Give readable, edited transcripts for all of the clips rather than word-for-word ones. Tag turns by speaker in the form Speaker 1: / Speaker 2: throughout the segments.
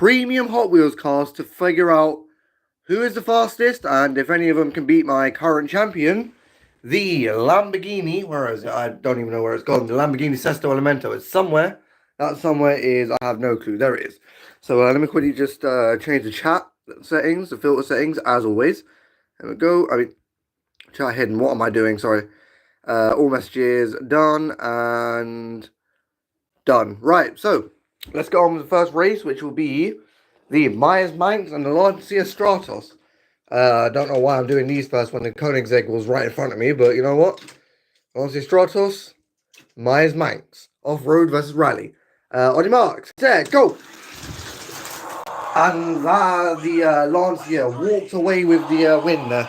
Speaker 1: premium Hot Wheels cars to figure out who is the fastest and if any of them can beat my current champion, the Lamborghini. Where is it? I don't even know where it's gone. The Lamborghini Sesto Elemento. It's somewhere. That somewhere is, I have no clue. There it is. So let me quickly just change the chat settings, the filter settings, as always. There we go. I mean, chat hidden. What am I doing? Sorry. All messages done and done. Right, so let's go on with the first race, which will be the Myers Manx and the Lancia Stratos. I don't know why I'm doing these first when the Koenigsegg was right in front of me, but you know what? Lancia Stratos, Myers Manx, off-road versus rally. On your marks, set, go! And the Lancia walks away with the win there.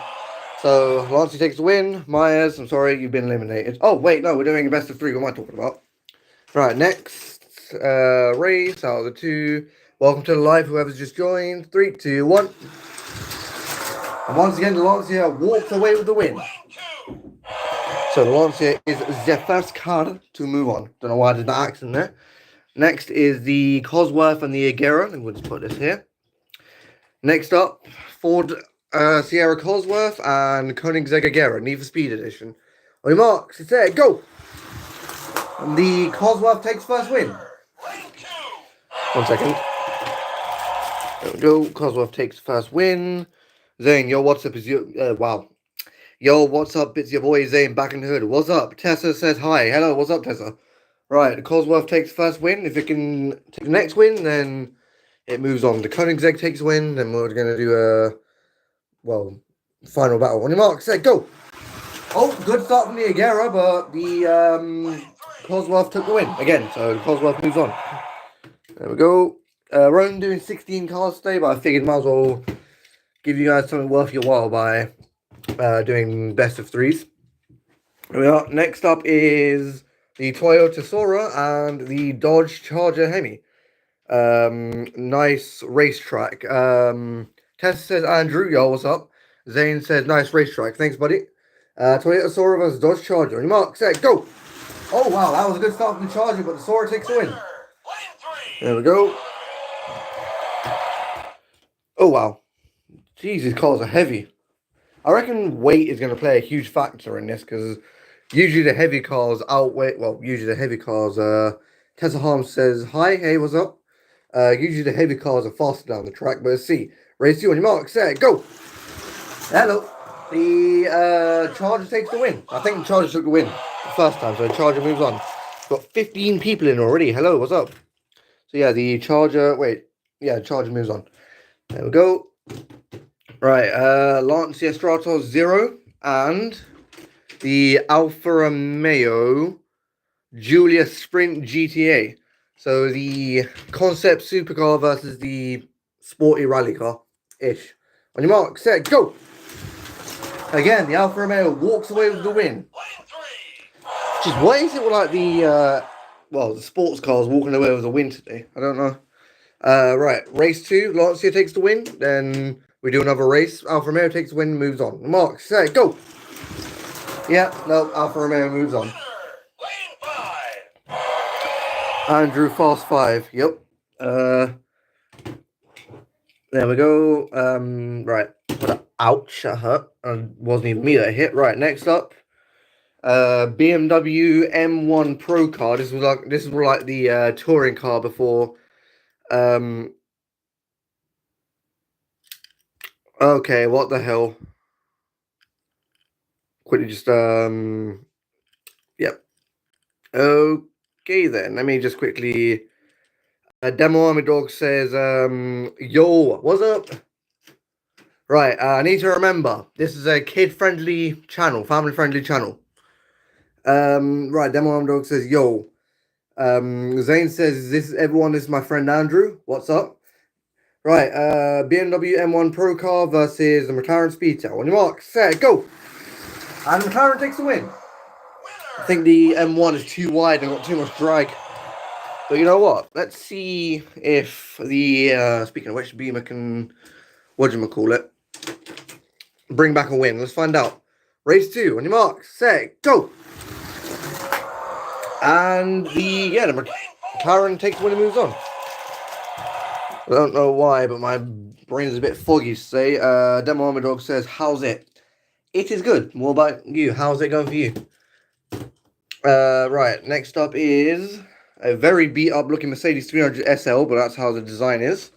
Speaker 1: So Lancia takes the win. Myers, I'm sorry, you've been eliminated. Oh, wait, no, we're doing a best of three. What am I talking about? Right, next race out of the two. Welcome to the live, whoever's just joined. 3, 2, 1. And once again, the Lancia walks away with the win. So the Lancia is the first car to move on. Don't know why I did that accent there. Next is the Cosworth and the Agera. And we'll just put this here. Next up, Ford Sierra Cosworth and Koenigsegg Agera, Need for Speed Edition. On your marks, it's there, go! And the Cosworth takes first win. 1 second. There we go. Cosworth takes first win. Zane, yo, what's up? Is your wow. Yo, what's up? It's your boy Zane back in the hood. What's up? Tessa says hi. Hello, what's up, Tessa? Right, the Cosworth takes first win. If it can take the next win, then it moves on. The Koenigsegg takes a win, then we're going to do a, well, final battle. On your mark, set, go! Oh, good start from the Agera, but the Cosworth took the win again, so the Cosworth moves on. There we go. We're only doing 16 cars today, but I figured might as well give you guys something worth your while by doing best of threes. Here we are. Next up is the Toyota Sora and the Dodge Charger Hemi. Nice racetrack. Tessa says, Andrew, yo, what's up? Zane says, nice racetrack. Thanks, buddy. Toyota Sora versus Dodge Charger. On your mark, set, go! Oh, wow, that was a good start from the Charger, but the Sora takes the win. There we go. Oh, wow. Jeez, these cars are heavy. I reckon weight is going to play a huge factor in this, because usually the heavy cars outweigh, well, usually the heavy cars, Tessa Harms says, hi, hey, what's up? Usually the heavy cars are faster down the track, but let's see. Race 2 on your mark, set, go! Hello. The Charger takes the win. I think the Charger took the win the first time, so the Charger moves on. Got 15 people in already. Hello, what's up? So yeah, the Charger, the Charger moves on. There we go. Right, Lancia Stratos 0 and the Alfa Romeo Giulia Sprint GTA. So the concept supercar versus the sporty rally car-ish. On your mark, set, go! Again, the Alfa Romeo walks away with the win. Just what is it with like the the sports cars walking away with a win today? I don't know. Right, race 2, Lancia takes the win. Then we do another race. Alfa Romeo takes the win and moves on. Mark, set, go! Yeah, no, Alfa Romeo moves on. Andrew, fast 5. Yep. There we go. Right. Ouch, that hurt. Wasn't even me that hit. Right, next up. BMW M1 Pro car. This was like the touring car before. Okay, what the hell? Quickly just yep. Okay then. Let me just quickly Demo Army Dog says, yo, what's up? Right, I need to remember, this is a kid-friendly channel, family-friendly channel. Right, Demo Army Dog says, yo. Zane says, this is my friend Andrew. What's up? Right, BMW M1 Pro car versus the McLaren Speedtail. On your mark, set, go! And McLaren takes the win. I think the M1 is too wide and got too much drag. But you know what? Let's see if the, speaking of which, Beamer can, whatchamacallit, bring back a win. Let's find out. Race 2, on your mark, set, go! And the McLaren takes the win and moves on. I don't know why, but my brain is a bit foggy today. Demo Army Dog says, how's it? It is good. What about you? How's it going for you? Right, next up is a very beat up looking Mercedes 300 SL, but that's how the design is.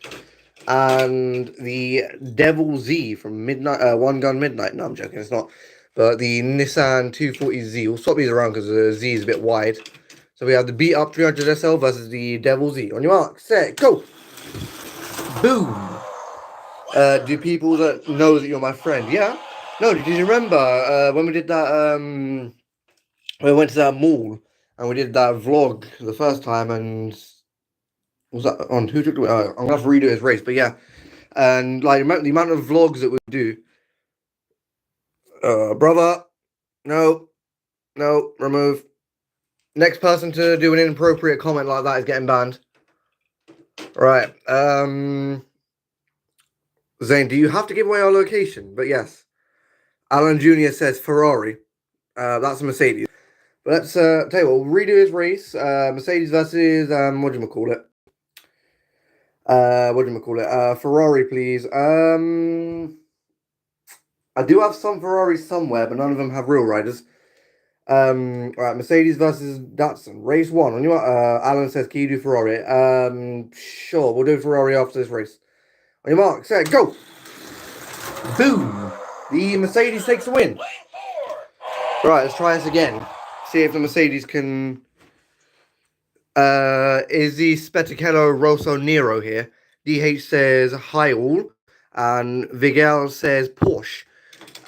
Speaker 1: And the Devil Z from Midnight, One Gun Midnight. No, I'm joking, it's not. But the Nissan 240Z. We'll swap these around because the Z is a bit wide. So we have the beat up 300 SL versus the Devil Z. On your mark, set, go! Boom! Do people that know that you're my friend? Yeah. No, did you remember when we did that? We went to that mall and we did that vlog the first time, and was that on who took the? I'm gonna have to redo his race, but yeah, and like the amount of vlogs that we do. Brother, no, remove. Next person to do an inappropriate comment like that is getting banned. Right. Zane, do you have to give away our location? But yes. Alan Jr. says Ferrari. That's a Mercedes. But let's tell you what, we'll redo his race. Mercedes versus what do you call it? Ferrari, please. I do have some Ferraris somewhere, but none of them have real riders. Right, Mercedes versus Datsun. Race 1. On your Alan says, can you do Ferrari? Sure, we'll do Ferrari after this race. On your mark, set, go! Boom! The Mercedes takes the win. Right, let's try this again. See if the Mercedes can... is the Speticello Rosso Nero here. DH says hi all. And Vigel says Porsche.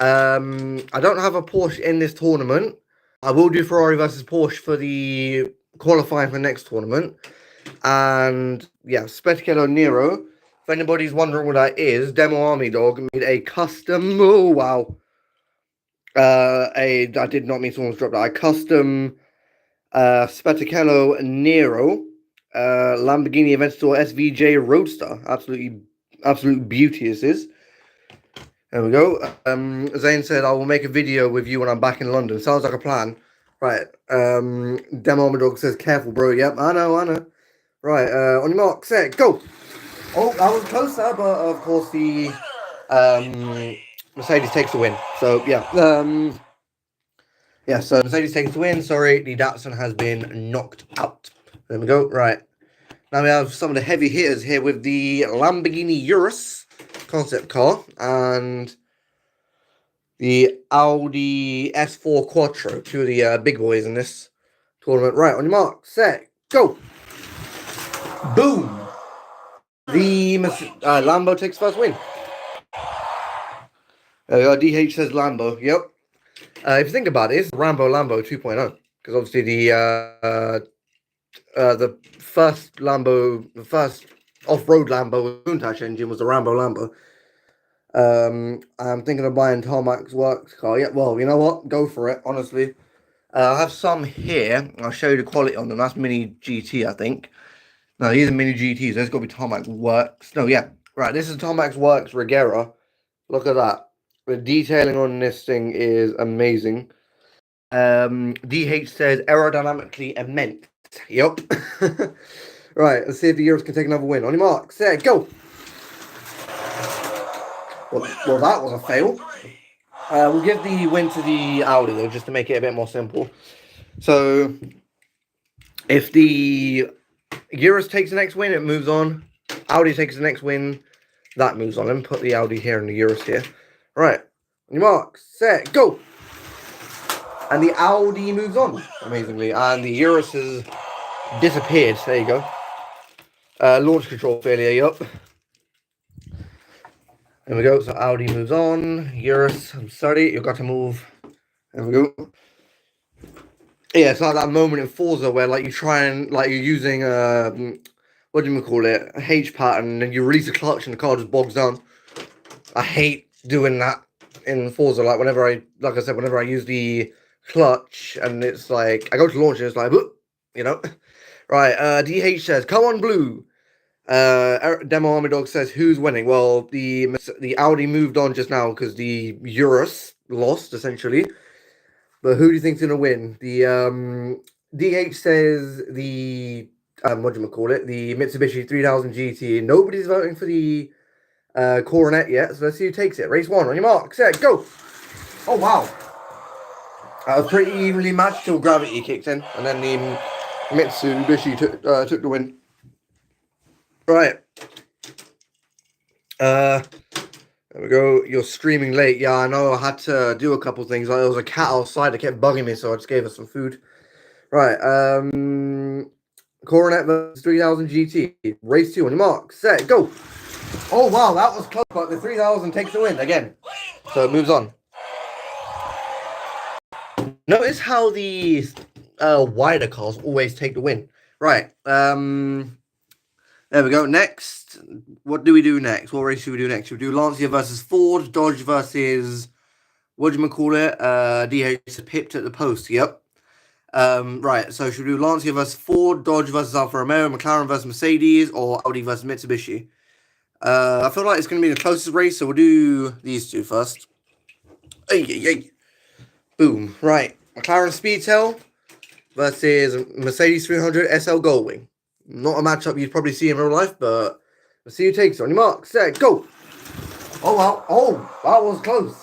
Speaker 1: I don't have a Porsche in this tournament. I will do Ferrari versus Porsche for the qualifying for the next tournament. And yeah, Speticello Nero. If anybody's wondering what that is, Demo Army Dog made a custom. Oh wow. I did not mean someone's dropped that. A custom Speticello Nero Lamborghini Aventador SVJ Roadster. Absolute beauty this is. There we go. Zane said, I will make a video with you when I'm back in London. Sounds like a plan. Right. Demo Dog says, careful, bro. Yep, I know. Right, on your mark, set, go! Oh, that was closer, but of course the Mercedes takes the win. So, yeah. So Mercedes takes the win. Sorry, the Datsun has been knocked out. There we go. Right. Now we have some of the heavy hitters here with the Lamborghini Urus concept car and the Audi S4 Quattro, two of the big boys in this tournament. Right, on your mark, set, go! Boom! The Lambo takes first win. DH says Lambo, yep. If you think about it, it's Rambo Lambo 2.0, because obviously the first Lambo, the first off-road Lambo with Countach engine was the Rambo Lambo. I'm thinking of buying Tarmac's works car. Yeah, well, you know what? Go for it, honestly. I have some here. I'll show you the quality on them. That's Mini GT, I think. No, these are Mini GTs. There's got to be Tarmac Works. No, yeah. Right, this is Tarmac Works Regera. Look at that. The detailing on this thing is amazing. DH says aerodynamically immense. Yep. Right, let's see if the Euros can take another win. On your mark, set, go! Well, that was a fail. We'll give the win to the Audi, though, just to make it a bit more simple. So, if the Eurus takes the next win, it moves on. Audi takes the next win, that moves on. Let me put the Audi here and the Eurus here. Right, on your mark, set, go! And the Audi moves on, amazingly. And the Eurus has disappeared. There you go. Launch control failure, yup. There we go. So Audi moves on. Eurus, I'm sorry, you've got to move. There we go. Yeah, it's like that moment in Forza where like you try and like you're using what do you call it? A H pattern, and you release the clutch and the car just bogs down. I hate doing that in Forza. Like I said, whenever I use the clutch and it's like I go to launch and it's like, you know. Right, DH says, come on blue. Demo Army Dog says, who's winning? Well, the Audi moved on just now because the Urus lost, essentially. But who do you think's going to win? The DH says the what do you call it? The Mitsubishi 3000 GT. Nobody's voting for the Coronet yet, so let's see who takes it. Race 1, on your mark, set, go! Oh, wow. That was pretty evenly matched till gravity kicked in, and then the Mitsubishi took the win. Right. There we go. You're streaming late. Yeah, I know. I had to do a couple things. Like, there was a cat outside that kept bugging me, so I just gave her some food. Right. Coronet versus 3000 GT. Race 2, on your mark, set, go! Oh, wow, that was close, but the 3000 takes the win again. So it moves on. Notice how the wider cars always take the win. Right. There we go. Next, what do we do next? What race should we do next? Should we do Lancia versus Ford, Dodge versus, what do you call it? DH pipped at the post. Yep. Right. So should we do Lancia versus Ford, Dodge versus Alfa Romeo, McLaren versus Mercedes, or Audi versus Mitsubishi? I feel like it's going to be the closest race, so we'll do these two first. Hey. Boom. Right. McLaren Speedtail versus Mercedes 300 SL Goldwing. Not a matchup you'd probably see in real life, but let's see who takes it. On your mark, set, go! Oh, wow. Oh, that was close.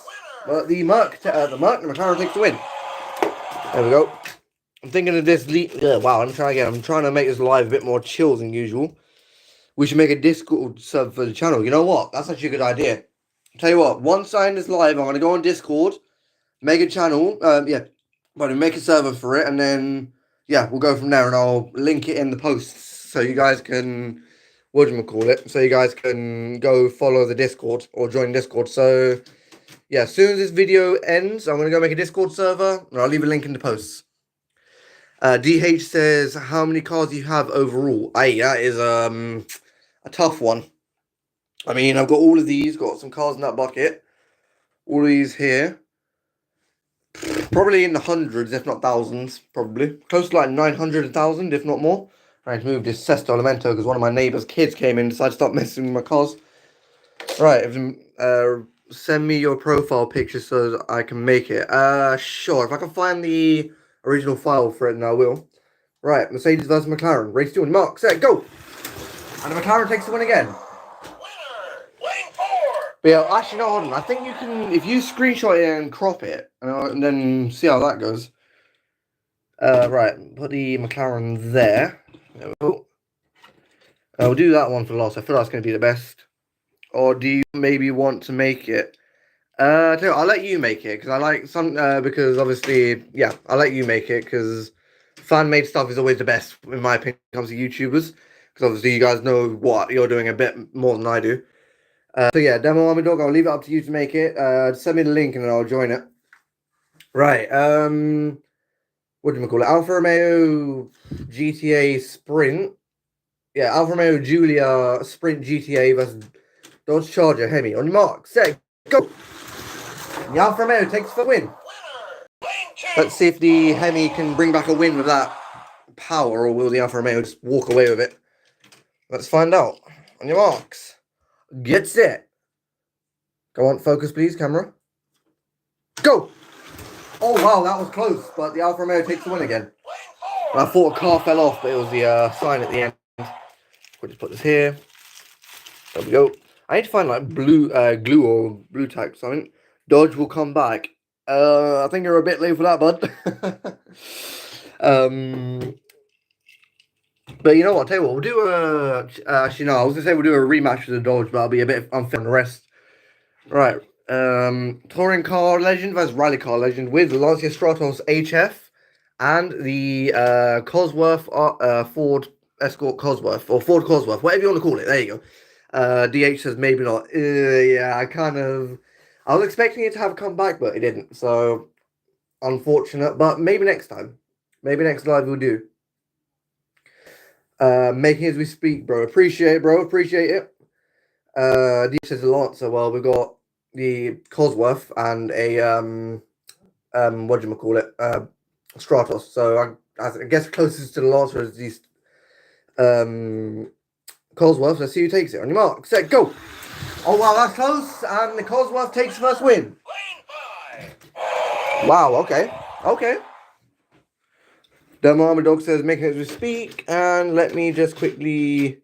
Speaker 1: But the McLaren takes the win. There we go. I'm thinking of this wow, I'm trying again. I'm trying to make this live a bit more chill than usual. We should make a Discord sub for the channel. You know what? That's actually a good idea. I'll tell you what, once I end this live, I'm going to go on Discord, make a channel, make a server for it, and then, yeah, we'll go from there, and I'll link it in the posts, so you guys can, so you guys can go follow the Discord, or join Discord. So, yeah, as soon as this video ends, I'm going to go make a Discord server, and I'll leave a link in the posts. DH says, how many cars do you have overall? That is, a tough one. I mean, I've got all of these, got some cars in that bucket, all of these here. Probably in the hundreds, if not thousands, probably. Close to like 900,000, if not more. Trying to move this Sesto Elemento because one of my neighbour's kids came in and decided to start messing with my cars. Right, send me your profile picture so that I can make it. Sure, if I can find the original file for it, then I will. Right, Mercedes versus McLaren. Race 2, mark, set, go! And the McLaren takes the win again. But yeah, actually, no, hold on. I think you can, if you screenshot it and crop it, and then see how that goes. Right, put the McLaren there. There we go. I'll do that one for last. I feel that's going to be the best. Or do you maybe want to make it? I'll let you make it, because I like some, because obviously, yeah, I'll let you make it, because fan-made stuff is always the best, in my opinion, when it comes to YouTubers. Because obviously you guys know what you're doing a bit more than I do. So yeah, Demo Army Dog, I'll leave it up to you to make it. Send me the link and then I'll join it. Right, what do we call it? Alfa Romeo GTA Sprint. Yeah, Alfa Romeo Giulia Sprint GTA versus Dodge Charger Hemi. On your mark, set, go! The Alfa Romeo takes the win. Let's see if the Hemi can bring back a win with that power, or will the Alfa Romeo just walk away with it? Let's find out. On your marks. Get set. Go on, focus please, camera. Go! Oh wow, that was close, but the Alfa Romeo takes the win again. I thought a car fell off, but it was the sign at the end. We'll just put this here. There we go. I need to find like blue glue or blue tack or something. Dodge will come back. I think you're a bit late for that, bud. But you know what, I'll tell you what, we'll do actually no, I was going to say we'll do a rematch with the Dodge, but I'll be a bit unfair on the rest. Right, touring car legend versus rally car legend with Lancia Stratos HF and the Cosworth Ford Escort Cosworth, or Ford Cosworth, whatever you want to call it, there you go. DH says maybe not. Yeah, I was expecting it to have come back, but it didn't, so unfortunate, but maybe next time. Maybe next live we'll do. Making as we speak, bro. Appreciate it, bro. Appreciate it. This says a lot. So, well, we've got the Cosworth and a what do you call it? Stratos. So I guess closest to the Lancer is these Cosworth. Let's see who takes it. On your mark, set, go. Oh wow, that's close, and the Cosworth takes the first win. Wow. Okay. Demo Army Dog says making it as we speak, and let me just quickly.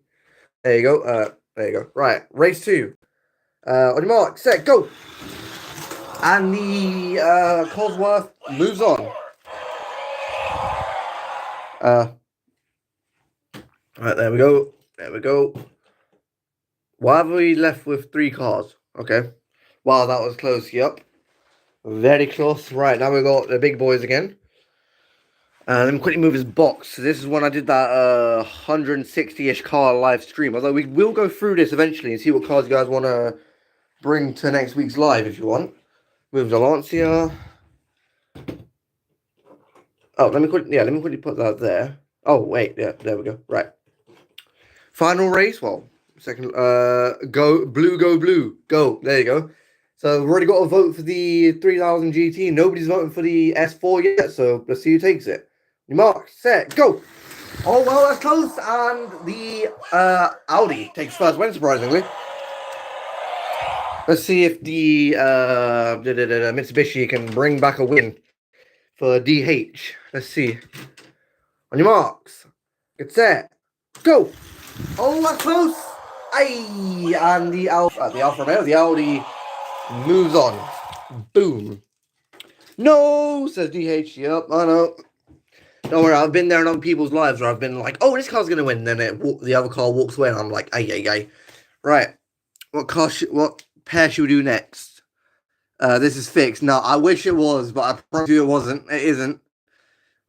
Speaker 1: There you go. There you go. Right, race 2. On your mark, set, go. And the Cosworth moves on. Right, there we go. There we go. Why have we left with 3 cars? Okay. Wow, that was close. Yep. Very close. Right, now we've got the big boys again. Let me quickly move his box. This is when I did that 160-ish car live stream. Although we will go through this eventually and see what cars you guys want to bring to next week's live if you want. Move the Lancia. Oh, let me quickly put that there. Oh, wait, yeah, there we go. Right. Final race, well, second, go blue, go. There you go. So we've already got a vote for the 3000 GT. Nobody's voting for the S4 yet, so let's see who takes it. Mark, set, go. Oh, well, that's close, and the Audi takes first win, surprisingly. Let's see if the Mitsubishi can bring back a win for DH. Let's see. On your marks, get set, go. Oh, that's close. Aye, and the Alfa Romeo, the Audi moves on. Boom. No, says DH. Yep, I know. Don't worry, I've been there in other people's lives where I've been like, oh, this car's going to win. Then the other car walks away and I'm like, ay. Right. What pair should we do next? This is fixed. No, I wish it was, but I promise you it wasn't. It isn't.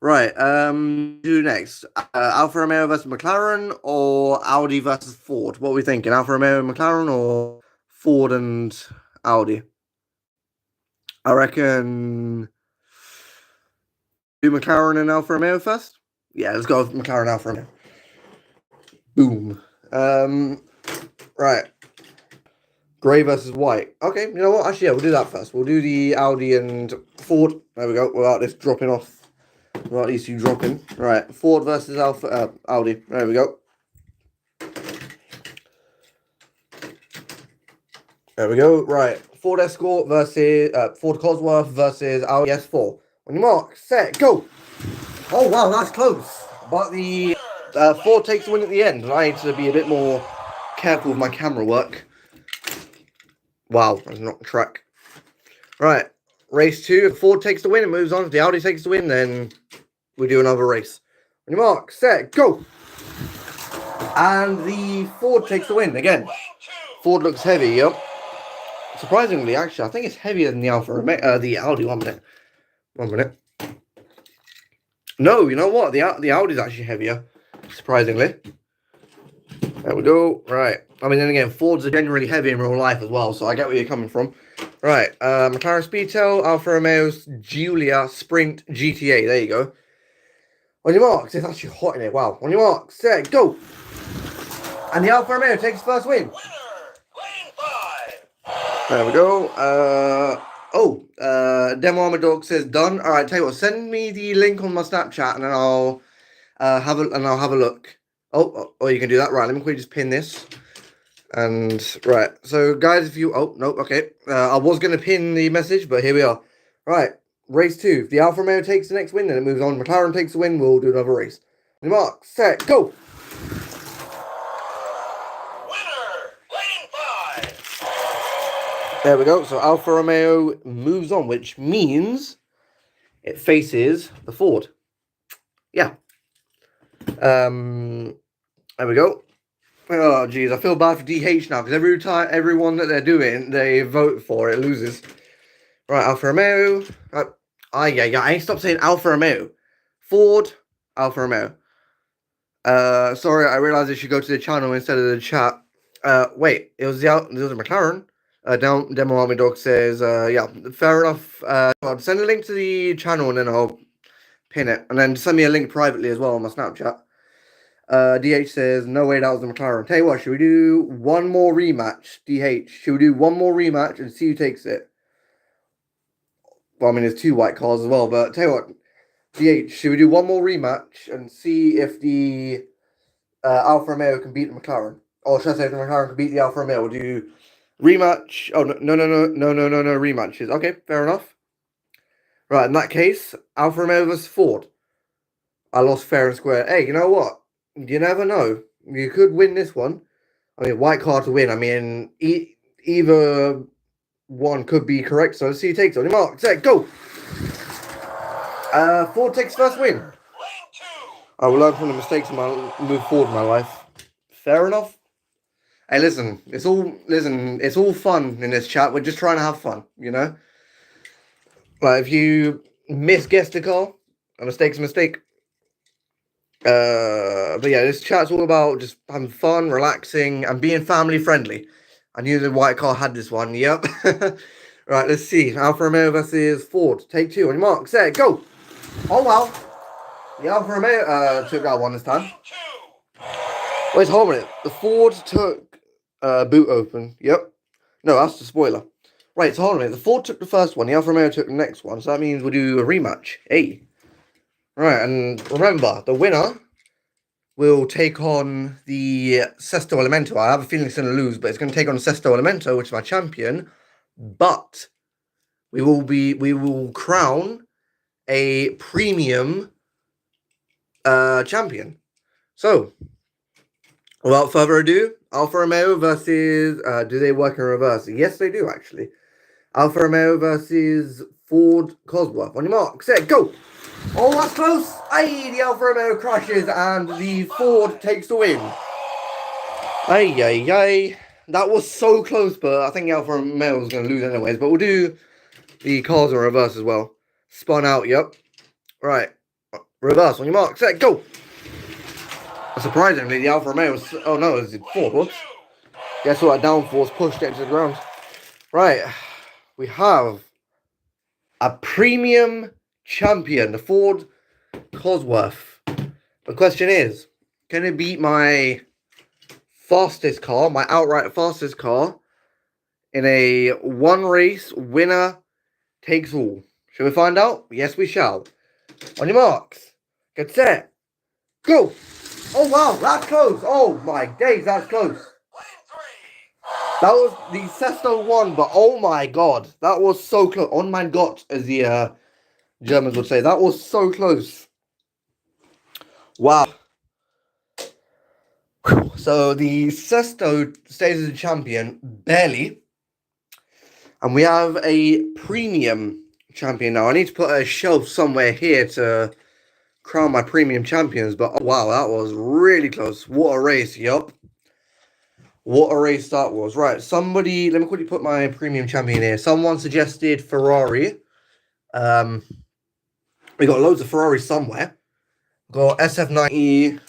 Speaker 1: Right. Do next. Alfa Romeo versus McLaren or Audi versus Ford? What are we thinking? Alfa Romeo and McLaren or Ford and Audi? I reckon do McLaren and Alfa Romeo first? Yeah, let's go with McLaren and Alfa Romeo. Boom. Right. Grey versus white. Okay, you know what? Actually, yeah, we'll do that first. We'll do the Audi and Ford. There we go. Without this dropping off. Without these two dropping. Right. Ford versus Audi. There we go. There we go. Right. Ford Escort versus Ford Cosworth versus Audi S4. On your mark, set, go. Oh, wow, that's close. But the Ford takes the win at the end. And I need to be a bit more careful with my camera work. Wow, that's not the track. Right, race 2. If Ford takes the win, it moves on. If the Audi takes the win, then we do another race. On your mark, set, go. And the Ford takes the win again. Ford looks heavy, yep. Surprisingly, actually, I think it's heavier than the the Audi. 1 minute. 1 minute. No, you know what? The Audi's actually heavier. Surprisingly. There we go. Right. I mean, then again, Fords are generally heavy in real life as well, so I get where you're coming from. Right. McLaren Speedtail, Alfa Romeo's Giulia Sprint GTA. There you go. On your marks, it's actually hot in here. Wow. On your marks, set, go. And the Alfa Romeo takes first win. There we go. Demo Armor Dog says done. All right, tell you what, send me the link on my Snapchat and then I'll have a look. Oh, you can do that. Right, let me quickly just pin this. And right, so guys, if you okay. I was gonna pin the message, but here we are. Right, race 2. If the Alfa Romeo takes the next win, then it moves on. McLaren takes the win. We'll do another race. Mark, set, go. There we go. So Alfa Romeo moves on, which means it faces the Ford. Yeah. There we go. Oh, geez. I feel bad for DH now because everyone that they're doing, they vote for, it loses. Right, Alfa Romeo. I ain't stop saying Alfa Romeo. Ford, Alfa Romeo. Sorry, I realized I should go to the channel instead of the chat. Wait, it was the McLaren. Demo Army Dog says, yeah, fair enough. I'll send a link to the channel and then I'll pin it. And then send me a link privately as well on my Snapchat. DH says, no way, that was the McLaren. Tell you what, should we do one more rematch? DH, should we do one more rematch and see who takes it? Well, I mean, there's 2 white cars as well, but tell you what, DH, should we do one more rematch and see if the Alfa Romeo can beat the McLaren? Or should I say if the McLaren can beat the Alfa Romeo? We'll do rematch. Oh, no, rematches. Okay, fair enough. Right, in that case, Alfa Romeo versus Ford. I lost fair and square. Hey, you know what? You never know. You could win this one. I mean, white card to win. I mean, either one could be correct. So let's see who takes it. On your mark, set, go. Ford takes first win. I will learn from the mistakes and move forward in my life. Fair enough. Hey, listen, it's all fun in this chat. We're just trying to have fun, you know? Like, if you misguess the car, a mistake's a mistake. But yeah, this chat's all about just having fun, relaxing, and being family friendly. I knew the white car had this one, yep. Right, let's see. Alfa Romeo versus Ford. Take two. On your mark, set, go! Oh, wow. The Alfa Romeo took that one this time. Wait, hold on a minute. The Ford took boot open. Yep. No, that's the spoiler. Right, so hold on a minute. The Ford took the first one. The Alfa Romeo took the next one. So that means we'll do a rematch. Hey. Right, and remember, the winner will take on the Sesto Elemento. I have a feeling it's going to lose, but it's going to take on Sesto Elemento, which is my champion. But we will crown a premium champion. So, without further ado, Alfa Romeo versus... do they work in reverse? Yes, they do, actually. Alfa Romeo versus Ford Cosworth. On your mark, set, go! Oh, that's close! Aye, the Alfa Romeo crashes and the Ford takes the win. Aye, aye, aye. That was so close, but I think the Alfa Romeo was going to lose anyways. But we'll do the cars in reverse as well. Spun out, yep. Right. Reverse, on your mark, set, go! Surprisingly, the Alfa Romeo was... Oh, no, it was Ford, whoops. Guess what? That downforce pushed it to the ground. Right. We have a premium champion, the Ford Cosworth. The question is, can it beat my fastest car, my outright fastest car, in a one race winner takes all? Shall we find out? Yes, we shall. On your marks, get set, go! Oh wow, that's close. Oh my days, that's close. That was the Sesto one, but oh my god, that was so close. On mein Gott, as the Germans would say. That was so close. Wow. So the Sesto stays as a champion, barely. And we have a premium champion now. I need to put a shelf somewhere here to crown my premium champions. But oh, wow, that was really close. What a race, yup. What a race that was. Right, somebody, let me quickly put my premium champion here. Someone suggested Ferrari. We got loads of Ferraris somewhere. Got SF90.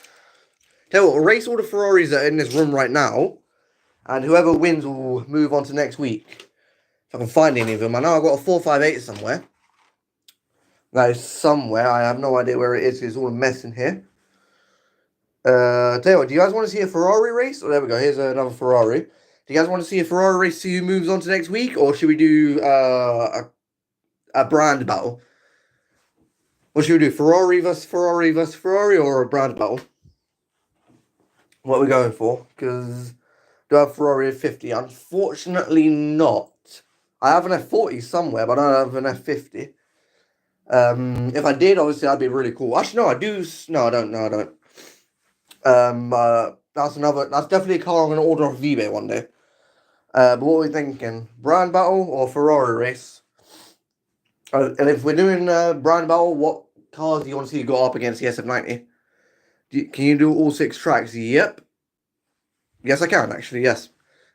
Speaker 1: Tell you what, we'll race all the Ferraris that are in this room right now. And whoever wins will move on to next week. If I can find any of them. I know I've got a 458 somewhere. That is somewhere. I have no idea where it is. It's all a mess in here. Tell you what, do you guys want to see a Ferrari race? Oh, there we go. Here's another Ferrari. Do you guys want to see a Ferrari race, see who moves on to next week? Or should we do a brand battle? What should we do? Ferrari versus Ferrari versus Ferrari, or a brand battle? What are we going for? Because do I have Ferrari at 50? Unfortunately not. I have an F40 somewhere, but I don't have an F50. If I did, obviously that'd be really cool. Actually, no, I do. No, I don't. No, I don't. That's definitely a car I'm going to order off eBay one day. But what are we thinking? Brand battle or Ferrari race? And if we're doing brand battle, what cars do you want to see go up against the SF90? Can you do all 6 tracks? Yep. Yes, I can, actually, yes.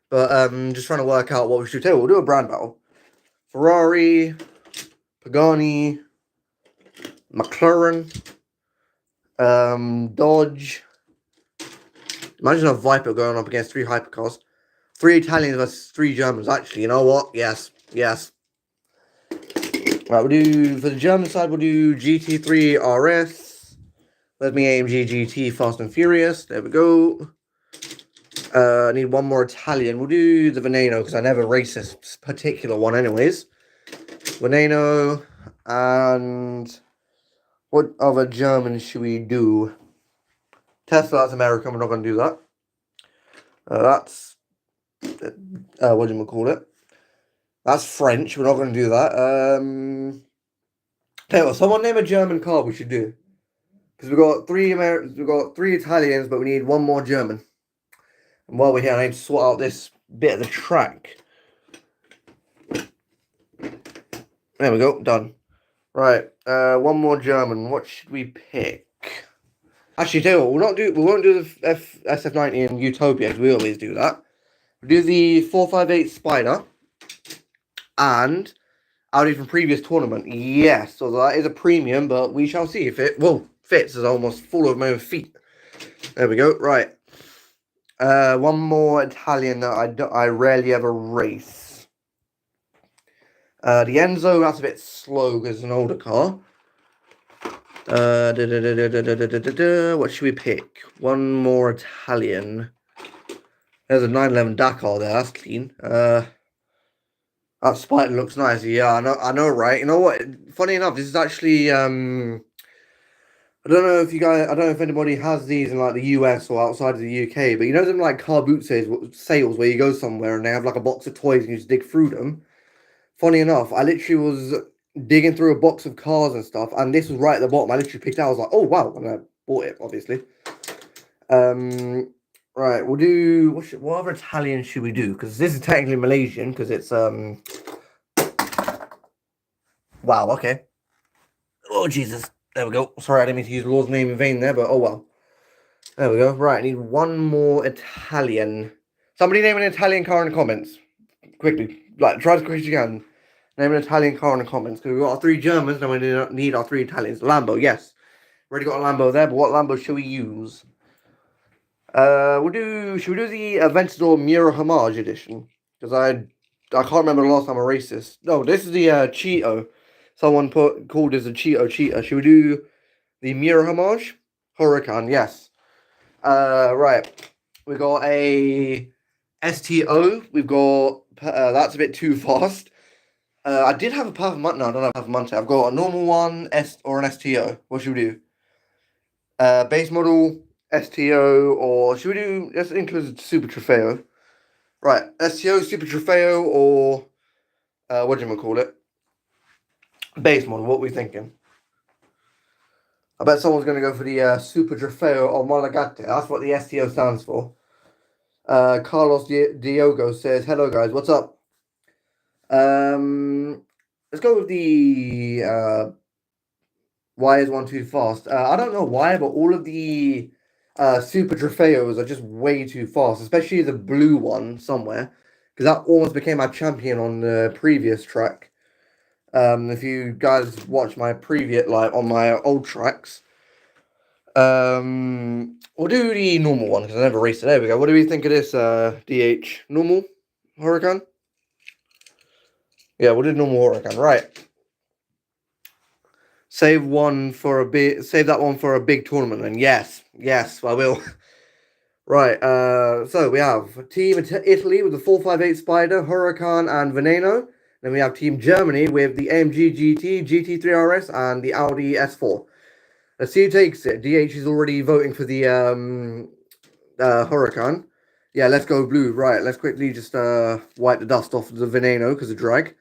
Speaker 1: But just trying to work out what we should do. We'll do a brand battle. Ferrari, Pagani, McLaren, Dodge. Imagine a Viper going up against 3 hypercars. 3 Italians versus 3 Germans. Actually, you know what? Yes, yes. Right, we'll do, for the German side, we'll do GT3 RS. Let me AMG GT Fast and Furious. There we go. I need one more Italian. We'll do the Veneno, because I never race this particular one anyways. Veneno. And what other German should we do? Tesla, that's American. We're not going to do that. That's... what do you call it? That's French. We're not going to do that. Tell you what, someone name a German car we should do. Because we've got three Italians, but we need one more German. And while we're here, I need to sort out this bit of the track. There we go, done. Right, one more German. What should we pick? Actually, tell you what, we won't do the SF90 and Utopia, because we always do that. We'll do the 458 Spider and Audi from previous tournament. Yes, so that is a premium, but we shall see if it fits. It's almost full of my own feet. There we go. Right. One more Italian that I rarely ever race. The Enzo, that's a bit slow because it's an older car. What should we pick? One more Italian. There's a 911 Dakar there. That's clean. That Spider looks nice. Yeah, I know, right? You know what? Funny enough, this is actually I don't know if anybody has these in like the US or outside of the UK, but you know them like car boot sales where you go somewhere and they have like a box of toys and you just dig through them. Funny enough, I literally was digging through a box of cars and stuff, and this was right at the bottom. I literally picked it out. I was like, oh wow, and I bought it, obviously. Right, we'll do what other Italian should we do? Because this is technically Malaysian, because it's wow, okay. Oh Jesus, there we go. Sorry, I didn't mean to use Lord's name in vain there, but oh well. There we go. Right, I need one more Italian. Somebody name an Italian car in the comments. Quickly. Like, try as quick as you can. Name an Italian car in the comments. Because we've got our three Germans, and we need our three Italians. Lambo, yes. Already got a Lambo there, but what Lambo should we use? Should we do the Aventador Mura Homage edition? Because I can't remember the last time I raced this. No, this is the Cheeto. Someone called this a Cheeto Cheetah. Should we do the Mura Homage? Huracan, yes. Right. We got a STO. We've got that's a bit too fast. I did have a Performante. No, I don't have a Performante. I've got a normal one or an STO. What should we do? Base model, STO, or should we do? Let's include Super Trofeo. Right, STO, Super Trofeo, or what do you call it? Base model. What are we thinking? I bet someone's going to go for the Super Trofeo or Malagate. That's what the STO stands for. Carlos Diogo says, hello guys, what's up? Let's go with the why is one too fast? I don't know why, but all of the Super Trofeos are just way too fast, especially the blue one somewhere, because that almost became my champion on the previous track. If you guys watch my previous, like on my old tracks, we'll do the normal one because I never raced it. There we go. What do we think of this DH? Normal Huracan? Yeah, we'll do normal Huracan. Right. Save that one for a big tournament. And yes, I will. Right. So we have Team Italy with the 458 Spider, Huracan, and Veneno. Then we have Team Germany with the AMG GT, GT3 RS, and the Audi S4. Let's see who takes it. DH is already voting for the Huracan. Yeah, let's go blue. Right, let's quickly just wipe the dust off the Veneno because of drag.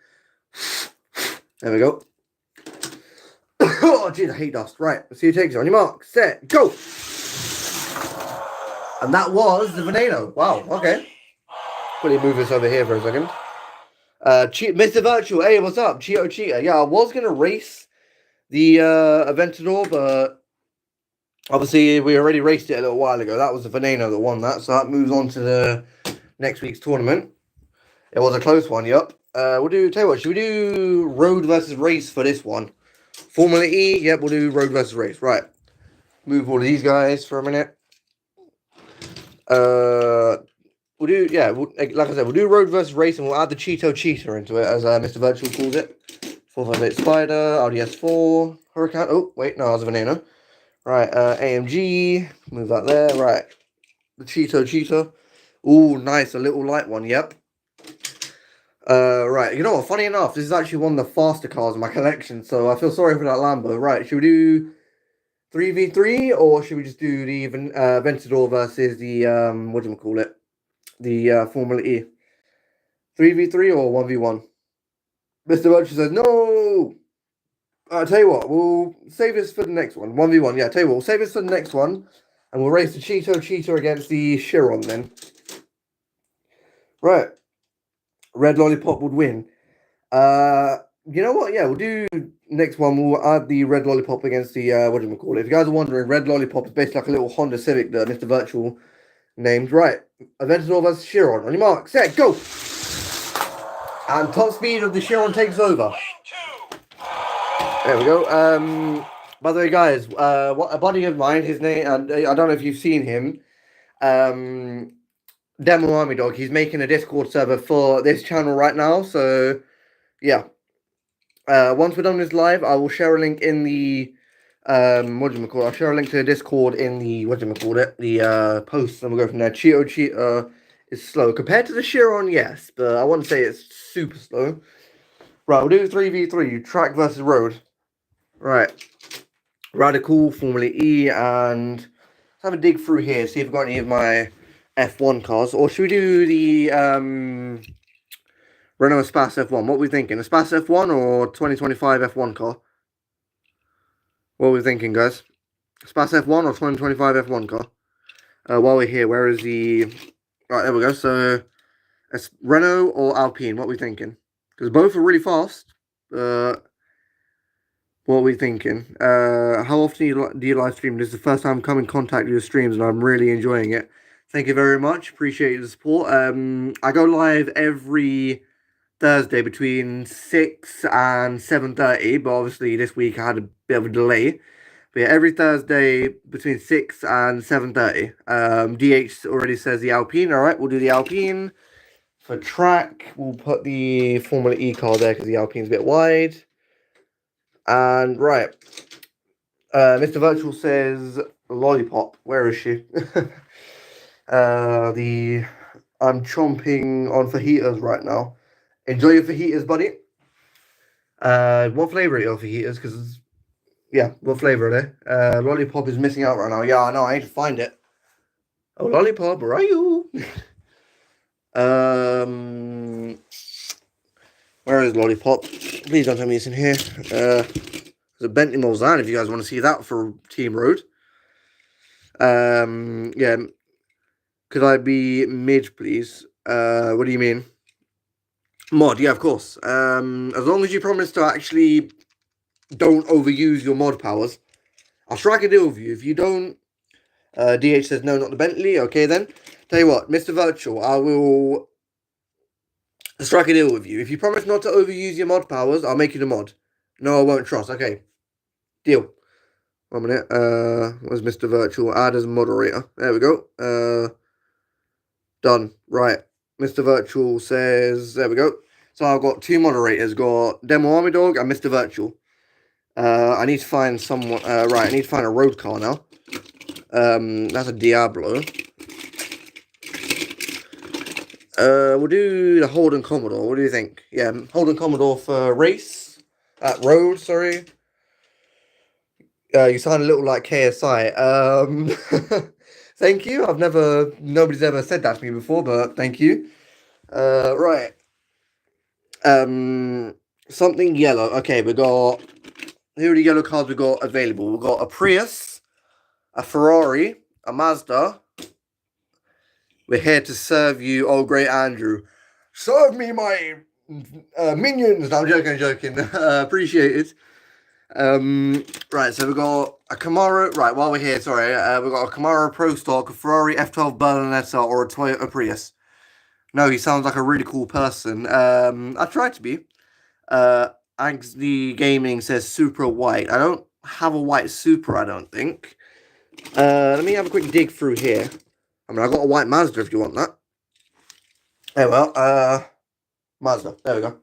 Speaker 1: There we go. Oh, jeez, I hate dust. Right, let's see who takes it. On your mark, set, go! And that was the Veneno. Wow, okay. Quickly move this over here for a second. Mr. Virtual, hey, what's up? Cheeto Cheetah. Yeah, I was going to race the Aventador, but obviously we already raced it a little while ago. That was the Veneno that won that, so that moves on to the next week's tournament. It was a close one, yep. Tell you what, should we do road versus race for this one? Formula E, yep, we'll do road versus race. Right. Move all of these guys for a minute. Like I said, we'll do road versus race and we'll add the Cheeto Cheetah into it, as Mr. Virtual calls it. 458 Spider, Audi S4, Huracan. Oh, wait, no, that was a Veneno. Right, AMG, move that there. Right, the Cheeto Cheetah. Ooh, nice, a little light one, yep. Right, you know what, funny enough, this is actually one of the faster cars in my collection, so I feel sorry for that Lambo. Right, should we do 3v3, or should we just do the Aventador versus the, the Formula E? 3v3 or 1v1? Mr. Virtue says, no! I'll tell you what, we'll save this for the next one. 1v1, yeah, tell you what, we'll save this for the next one. And we'll race the Cheeto against the Chiron then. Right. Red Lollipop would win. You know what? Yeah, we'll do next one. We'll add the Red Lollipop against the, what do we call it? If you guys are wondering, Red Lollipop is basically like a little Honda Civic that Mr. Virtual named. Right. Aventador versus Chiron. On your mark, set, go! And top speed of the Chiron takes over. There we go. By the way, guys, what a buddy of mine, his name, and I don't know if you've seen him, Demo Army Dog, he's making a Discord server for this channel right now, so, yeah. Once we're done this live, I will share a link in the, I'll share a link to the Discord in the, the, post, and we'll go from there. Cheeto is slow. Compared to the Chiron, yes, but I wouldn't say it's super slow. Right, we'll do 3v3, track versus road. Right. Radical, Formula E, and let's have a dig through here, see if we've got any of my F1 cars. Or should we do the Renault Espace F1? What are we thinking? Espace F1 or 2025 F1 car? What are we thinking, guys? Espace F1 or 2025 F1 car? While we're here, where is the... Right, there we go. So, it's Renault or Alpine? What are we thinking? Because both are really fast. What are we thinking? How often do you live stream? This is the first time I've come in contact with your streams, and I'm really enjoying it. Thank you very much. Appreciate the support. I go live every Thursday between 6 and 7:30, but obviously this week I had a bit of a delay. But yeah, every Thursday between 6 and 7:30. DH already says the Alpine. All right, we'll do the Alpine. For track, we'll put the Formula E car there because the Alpine's a bit wide. And right, Mr. Virtual says Lollipop. Where is she? I'm chomping on fajitas right now. Enjoy your fajitas, buddy. What flavor are your fajitas? Because yeah, what flavor are they? Lollipop is missing out right now. Yeah, I know. I need to find it. Oh, Lollipop, where are you? Where is Lollipop? Please don't tell me it's in here. There's a Bentley Mulsanne if you guys want to see that for Team Road. Yeah. Could I be mid, please? What do you mean? Mod, yeah, of course. As long as you promise to actually don't overuse your mod powers, I'll strike a deal with you. If you don't, DH says no, not the Bentley. Okay, then. Tell you what, Mr. Virtual, I will strike a deal with you. If you promise not to overuse your mod powers, I'll make you the mod. No, I won't trust. Okay. Deal. 1 minute. Where's Mr. Virtual? Add as moderator. There we go. Done. Right. Mr. Virtual says, there we go. So I've got 2 moderators. Got Demo Army Dog and Mr. Virtual. I need to find someone. Right, I need to find a road car now. That's a Diablo. We'll do the Holden Commodore. What do you think? Yeah, Holden Commodore for race. Road, sorry. You sound a little like KSI. Thank you. Nobody's ever said that to me before, but thank you. Right. Something yellow. Okay, we got... Here are the yellow cards we got available. We've got a Prius, a Ferrari, a Mazda. We're here to serve you, oh great Andrew. Serve me my minions. No, I'm joking. Appreciate it. Right, so we've got a Camaro. Right, while we're here, sorry. We've got a Camaro Pro Stock, a Ferrari F12 Berlinetta, or a Toyota Prius. No, he sounds like a really cool person. I try to be. Agsy Gaming says Supra white. I don't have a white Supra, I don't think. Let me have a quick dig through here. I mean, I got a white Mazda if you want that. There we go. Mazda. There we go.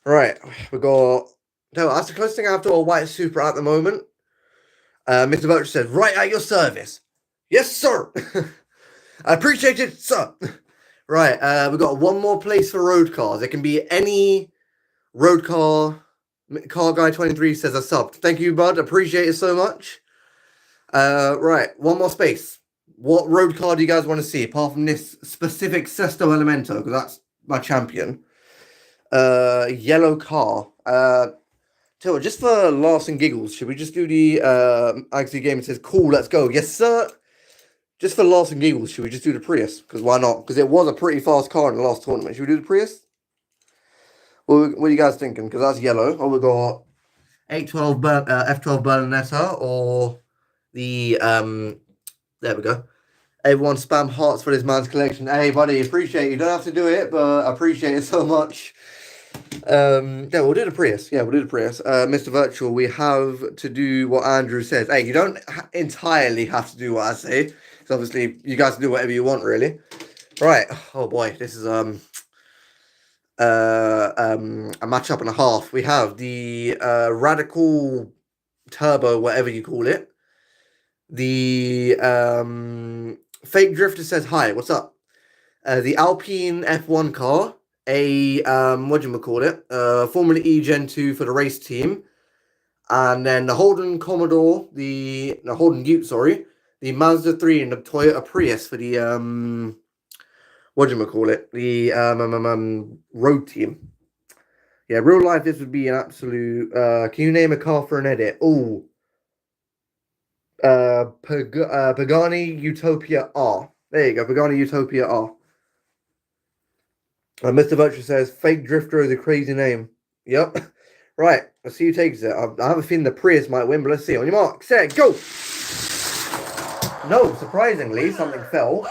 Speaker 1: Right, we got... No, that's the closest thing I have to a white Supra at the moment. Mr. Virtual says, right at your service. Yes, sir. I appreciate it, sir. Right, we've got one more place for road cars. It can be any road car. Car Guy 23 says a sub. Thank you, bud. Appreciate it so much. Right, one more space. What road car do you guys want to see, apart from this specific Sesto Elemento, because that's my champion. Yellow car. So just for laughs and giggles, should we just do the Agsy game? It says, cool, let's go. Yes, sir. Just for laughs and giggles, should we just do the Prius? Because why not? Because it was a pretty fast car in the last tournament. Should we do the Prius? What are you guys thinking? Because that's yellow. Oh, we got 812 F12 Berlinetta or the there we go. Everyone spam hearts for this man's collection. Hey buddy, appreciate it. You don't have to do it, but I appreciate it so much. Yeah, we'll do the Prius. Yeah, we'll do the Prius. Mr. Virtual, we have to do what Andrew says. Hey, you don't entirely have to do what I say. So obviously you guys can do whatever you want, really. Right. Oh boy, this is a matchup and a half. We have the Radical Turbo, whatever you call it. The Fake Drifter says hi. What's up? The Alpine F1 car, a Formula E Gen 2 for the race team, and then the Holden Commodore, the Holden Ute, sorry, the Mazda 3 and the Toyota Prius for the the road team. Yeah, real life this would be an absolute. Can you name a car for an edit? Oh, Pagani Utopia R. There you go, Pagani Utopia R. Mr. Butcher says, fake drifter is a crazy name. Yep. Right, let's see who takes it. I have a feeling the Prius might win, but let's see. On your mark, set, go! No, surprisingly, something fell.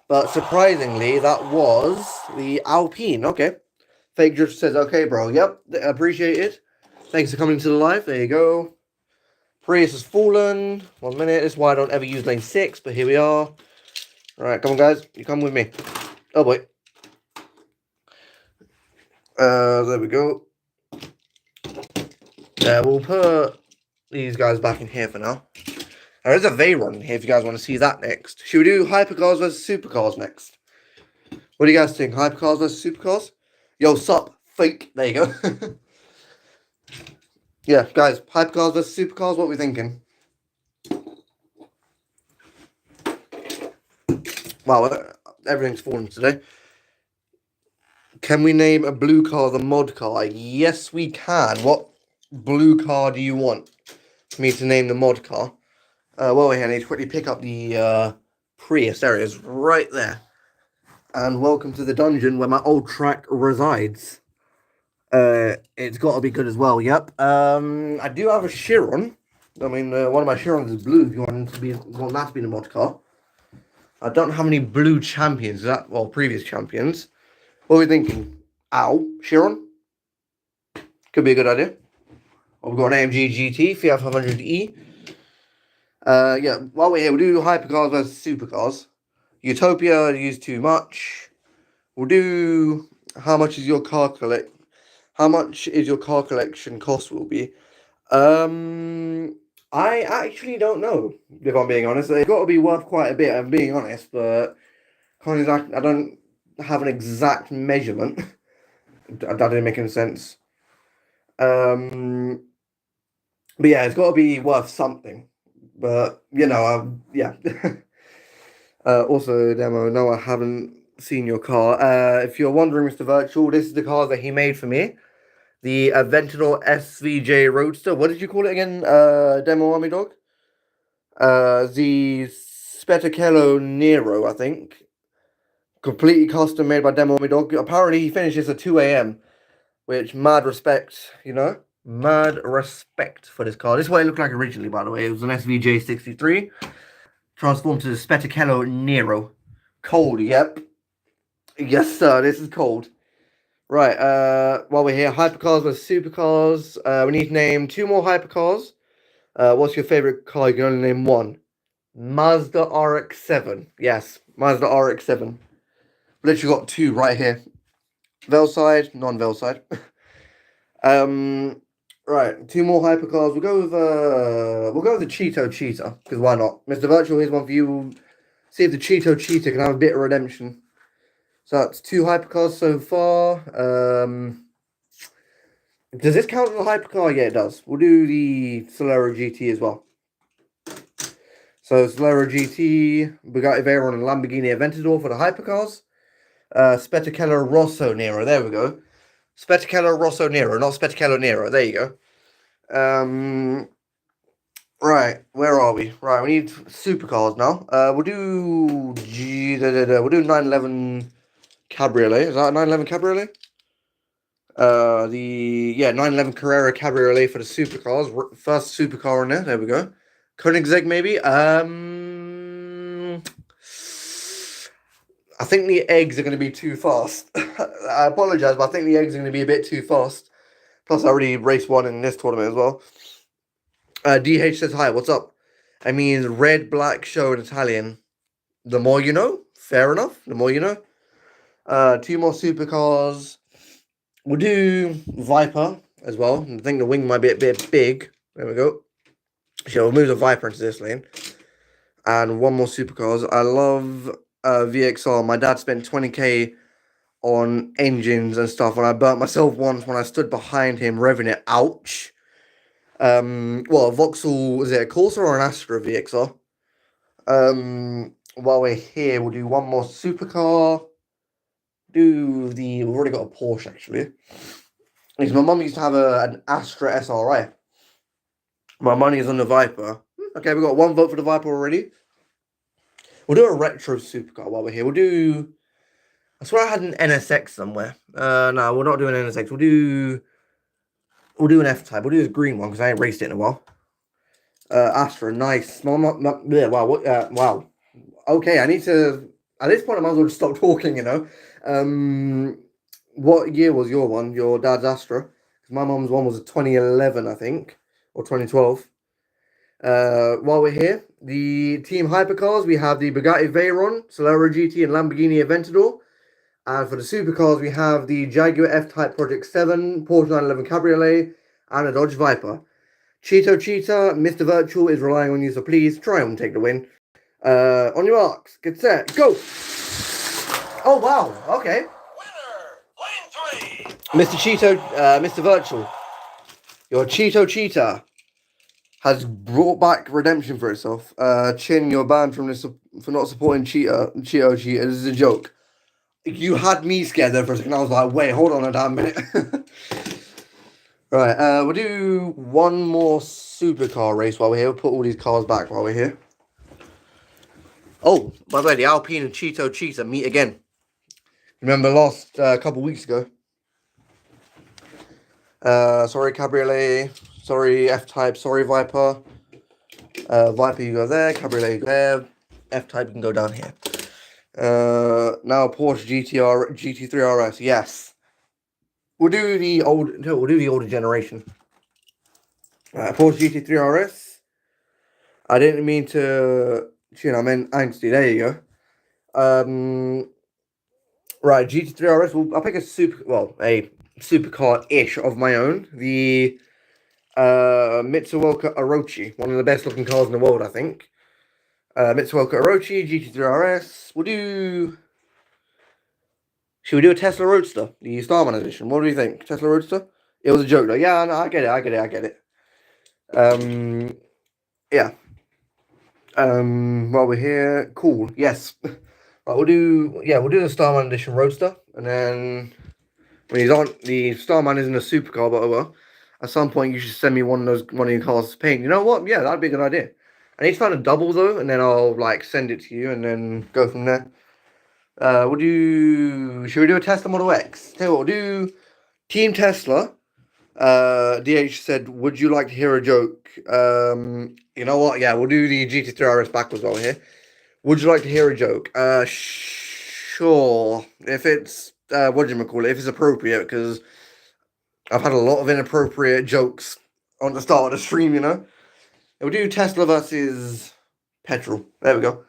Speaker 1: But surprisingly, that was the Alpine. Okay. Fake drifter says, okay, bro. Yep, appreciate it. Thanks for coming to the live. There you go. Prius has fallen. 1 minute. This is why I don't ever use lane 6, but here we are. Alright, come on, guys. You come with me. Oh, boy. There we go. We'll put these guys back in here for now. There is a Veyron in here if you guys want to see that next. Should we do Hypercars versus Supercars next? What do you guys think? Hypercars versus Supercars? Yo, sup, fake. There you go. Yeah, guys, Hypercars versus Supercars, what are we thinking? Wow, everything's fallen today. Can we name a blue car the mod car? Yes, we can. What blue car do you want for me to name the mod car? Well, I need to quickly pick up the Prius. There it is, right there. And welcome to the dungeon where my old track resides. It's got to be good as well. Yep. I do have a Chiron. I mean, one of my Chirons is blue. If you want that to be the mod car. I don't have any blue champions. Previous champions. What are we thinking? Ow, Chiron. Could be a good idea. We've got an AMG GT, Fiat 500e. Yeah, while we're here, we'll do Hypercars versus Supercars. Utopia, use too much. We'll do how much is your car collection cost will be. I actually don't know, if I'm being honest. It's got to be worth quite a bit, I'm being honest, but I don't have an exact measurement. That didn't make any sense. But yeah, it's got to be worth something. But, you know, yeah. Also, demo, no, I haven't seen your car. If you're wondering, Mr. Virtual, this is the car that he made for me. The Aventador SVJ Roadster. What did you call it again, Demo Army Dog? The Spetacello Nero, I think. Completely custom made by Demo Army Dog. Apparently, he finished this at 2 a.m. Which, mad respect, you know? Mad respect for this car. This is what it looked like originally, by the way. It was an SVJ 63. Transformed to the Spetacello Nero. Cold, yep. Yes, sir, this is cold. Right, while we're here, Hypercars versus Supercars. We need to name 2 more Hypercars. What's your favorite car? You can only name 1. Mazda RX-7. Yes, Mazda RX-7. Literally got 2 right here. Velside, non-Velside. Right, 2 more Hypercars. We'll go with the Cheeto Cheetah, because why not? Mr. Virtual, here's one for you. We'll see if the Cheeto Cheetah can have a bit of redemption. So that's 2 Hypercars so far. Does this count as a Hypercar? Yeah, it does. We'll do the Solero GT as well. So Solero GT, Bugatti Veyron, and Lamborghini Aventador for the Hypercars. Spetacello Rosso Nero. There we go. Spetacello Rosso Nero, not Spetacello Nero. There you go. Right, where are we? Right, we need supercars now. We'll do we'll do 911 Cabriolet. Is that a 911 Cabriolet? 911 Carrera Cabriolet for the supercars. First supercar in there. There we go. Koenigsegg maybe. I think the eggs are going to be too fast. I apologize, but I think the eggs are going to be a bit too fast. Plus, I already raced one in this tournament as well. DH says hi. What's up? I mean, red, black show in Italian. The more you know. Fair enough. The more you know. Two more supercars. We'll do Viper as well. I think the wing might be a bit big. There we go. So we'll move the Viper into this lane. And one more supercars. I love VXR. My dad spent 20k on engines and stuff, and I burnt myself once when I stood behind him revving it. Ouch. Well, a Vauxhall, is it a Corsa or an Astra VXR? While we're here, we'll do one more supercar. We've already got a Porsche actually. Because my mum used to have an Astra SRI. My money is on the Viper. Okay, we've got one vote for the Viper already. We'll do a retro supercar while we're here. We'll do... I swear I had an NSX somewhere. No, we're not doing an NSX. We'll do an F-Type. We'll do this green one because I ain't raced it in a while. Astra, nice. Yeah, wow. Wow. Okay, I need to... At this point, I might as well just stop talking, you know. What year was your one? Your dad's Astra? Because my mum's one was 2011, I think. Or 2012. While we're here, the Team Hypercars, we have the Bugatti Veyron, Solero GT, and Lamborghini Aventador. And for the supercars, we have the Jaguar F-Type Project 7, Porsche 911 Cabriolet, and a Dodge Viper. Cheeto Cheetah, Mr. Virtual is relying on you, so please try and take the win. On your marks, get set, go! Oh, wow, okay. Winner, lane 3. Mr. Cheeto, Mr. Virtual, your Cheeto Cheetah has brought back redemption for itself. Chin, you're banned from this for not supporting Cheeto Cheetah. This is a joke. You had me scared there for a second. I was like, wait, hold on a damn minute. Right, we'll do one more supercar race while we're here. We'll put all these cars back while we're here. Oh, by the way, the Alpine and Cheeto Cheetah meet again. Remember last couple weeks ago. Sorry, Cabriolet. Sorry, F-Type. Sorry, Viper. Viper, you go there. Cabriolet, you go there. F-Type, you can go down here. Now Porsche GT3 RS. Yes. We'll do the older generation. Porsche GT3 RS. I didn't mean to... I meant angsty. There you go. Right, GT3 RS. I'll pick a supercar-ish of my own. The Mitsuoka Orochi, one of the best looking cars in the world, I think. Mitsuoka Orochi, GT3 RS. Should we do a Tesla Roadster, the Starman edition? What do you think? Tesla Roadster? It was a joke though. Yeah, no, I get it. Yeah. While we're here, cool. Yes. Right, we'll do the Starman edition Roadster, and then when he's on, the Starman isn't a supercar, but well, at some point you should send me one of your cars to paint. You know what? Yeah, that'd be a good idea. I need to find a double though, and then I'll like send it to you, and then go from there. Should we do a Tesla Model X? Tell you what, we'll do Team Tesla. DH said, would you like to hear a joke? You know what? Yeah, we'll do the GT3 RS backwards while we're here. Would you like to hear a joke? Sure. If it's, what do you call it? If it's appropriate, because I've had a lot of inappropriate jokes on the start of the stream, you know? We'll do Tesla versus petrol. There we go.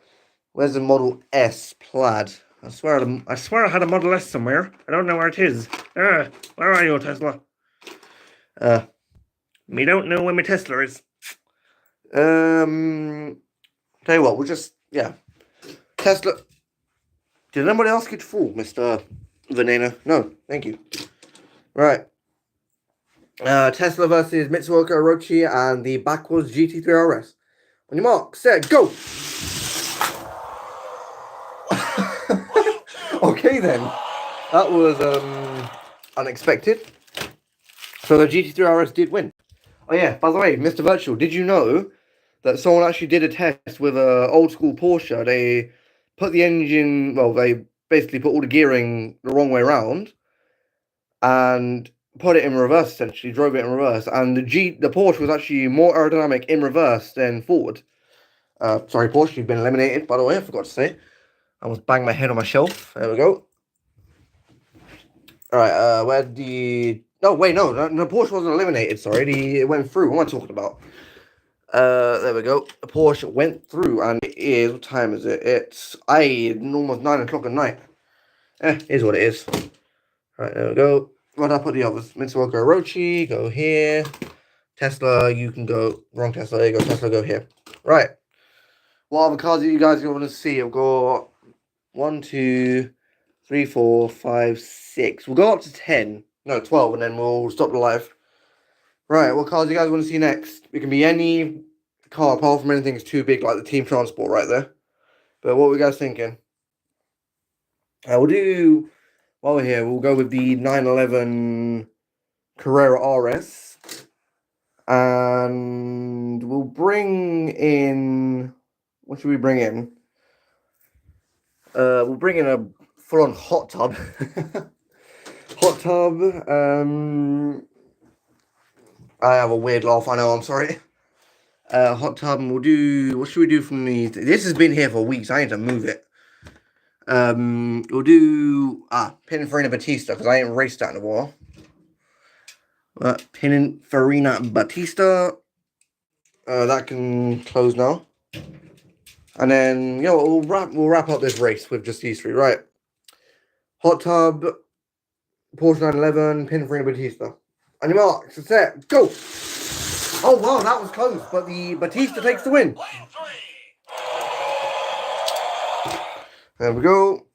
Speaker 1: Where's the Model S plaid? I swear I had a Model S somewhere. I don't know where it is. Where are you, Tesla? Me don't know where my Tesla is. Tell you what, we'll just, yeah. Tesla. Did anybody ask you to fall, Mr. Veneno? No, thank you. Right. Tesla versus Mitsuoka Orochi and the backwards GT3 RS. On your mark, set, go! Okay then. That was unexpected. So the GT3 RS did win. Oh yeah, by the way, Mr. Virtual, did you know that someone actually did a test with a old school Porsche? They put the engine, well, they basically put all the gearing the wrong way around and put it in reverse. Essentially, drove it in reverse, and the Porsche was actually more aerodynamic in reverse than forward. Sorry, Porsche, you've been eliminated. By the way, I forgot to say. I almost banged my head on my shelf. There we go. All right. Where the? No, wait, no, the Porsche wasn't eliminated. Sorry, it went through. What am I talking about? There we go. The Porsche went through, and it is. What time is it? It's almost 9 o'clock at night. Is what it is. Right, there we go. Where did I put the others? Mitsubishi Orochi, go here. Tesla, you can go. Wrong Tesla, there you go. Tesla, go here. Right. What other cars do you guys want to see? I've got 1, 2, 3, 4, 5, 6. We'll go up to 10. No, 12, and then we'll stop the live. Right, what cars do you guys want to see next? It can be any car apart from anything that's too big, like the Team Transport right there. But what are we guys thinking? We'll do, while we're here, we'll go with the 911 Carrera RS. And we'll bring in, what should we bring in? We'll bring in a full-on hot tub. Hot tub. I have a weird laugh, I know, I'm sorry. Hot tub, and we'll do, what should we do from the, this has been here for weeks, I need to move it. We'll do, Pininfarina Batista, because I ain't raced that in a while. Pininfarina Batista, that can close now. And then, we'll wrap up this race with just these three, right? Hot tub, Porsche 911, Pininfarina Batista. On your marks, set, go! Oh wow, that was close, but the Batista takes the win. There we go.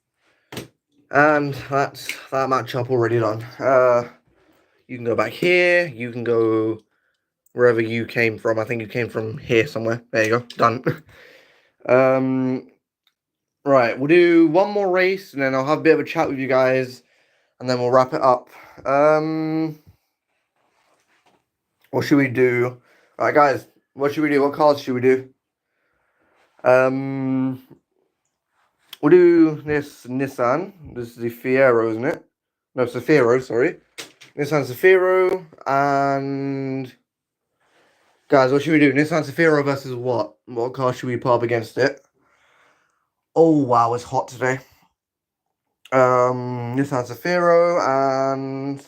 Speaker 1: And that's that matchup already done. You can go back here, you can go wherever you came from. I think you came from here somewhere. There you go, done. Right, we'll do one more race, and then I'll have a bit of a chat with you guys, and then we'll wrap it up. What should we do? Alright, guys, what should we do? What cars should we do? We'll do this Nissan. This is the Fiero, isn't it? No, Zafiro, sorry. Nissan Zafiro, and... Guys, what should we do? Nissan Zafiro versus what? What car should we put up against it? Oh, wow, it's hot today. Nissan Zafiro, and...